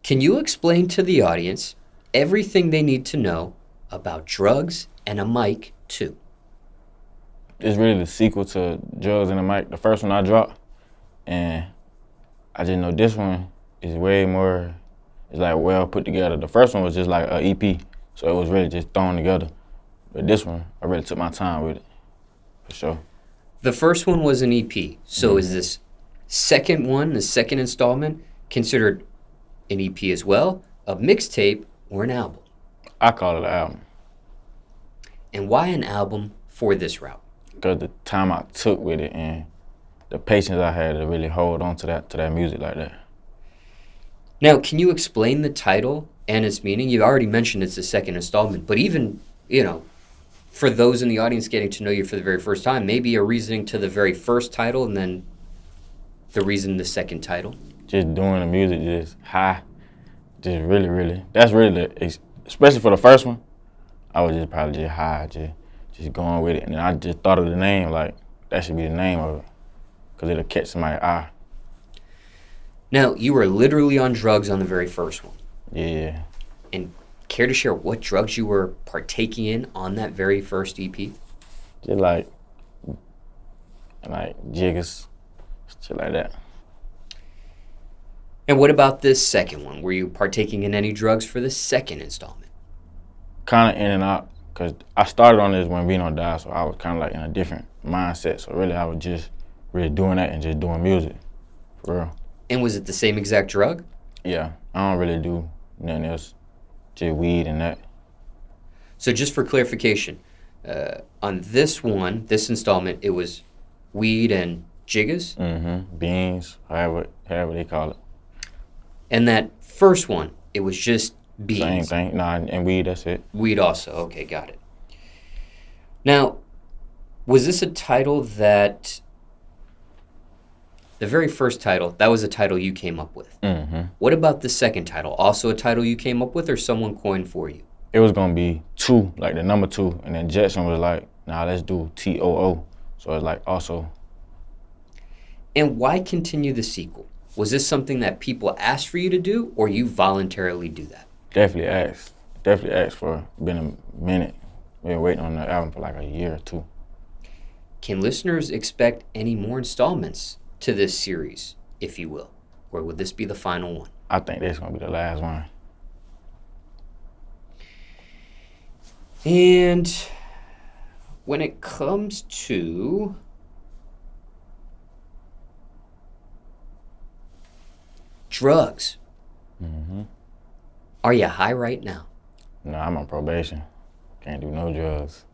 Can you explain to the audience everything they need to know about drugs and a mic, too? It's really the sequel to Drugs and a Mic, the first one I dropped. And I just know this one is way more, it's like well put together. The first one was just like an EP, so it was really just thrown together. But this one, I really took my time with it, for sure. The first one was an EP, so is this second one, the second installment, considered an EP as well, a mixtape, or an album? I call it an album. And why an album for this route? Because the time I took with it and the patience I had to really hold on to that music like that. Now, can you explain the title and its meaning? You already mentioned it's the second installment, but even, for those in the audience getting to know you for the very first time, maybe a reasoning to the very first title and then the reason the second title? Just doing the music, just high, just really, that's really, especially for the first one, I was just probably just high, just going with it. And then I just thought of the name, like, that should be the name of it, because it'll catch somebody's eye. Now, you were literally on drugs on the very first one. Yeah. And care to share what drugs you were partaking in on that very first EP? Just like jiggers, shit like that. And what about this second one? Were you partaking in any drugs for the second installment? Kind of in and out, because I started on this when Vino died, so I was kind of like in a different mindset. So really, I was just really doing that and just doing music, for real. And was it the same exact drug? Yeah, I don't really do nothing else, just weed and that. So just for clarification, on this one, this installment, it was weed and jiggas? Mm-hmm, beans, however they call it. And that first one, it was just beans? Same thing, nah, and weed, that's it. Weed also, okay, got it. Now, was this a title that, the very first title, that was a title you came up with? Mm-hmm. What about the second title? Also a title you came up with or someone coined for you? It was gonna be 2, like the number 2, and then Jetson was like, nah, let's do TOO. So it's like also. And why continue the sequel? Was this something that people asked for you to do or you voluntarily do that? Definitely asked for, been a minute. Been waiting on the album for like a year or 2. Can listeners expect any more installments to this series, if you will? Or would this be the final one? I think this is gonna be the last one. And when it comes to drugs, are you high right now? No, I'm on probation. Can't do no drugs.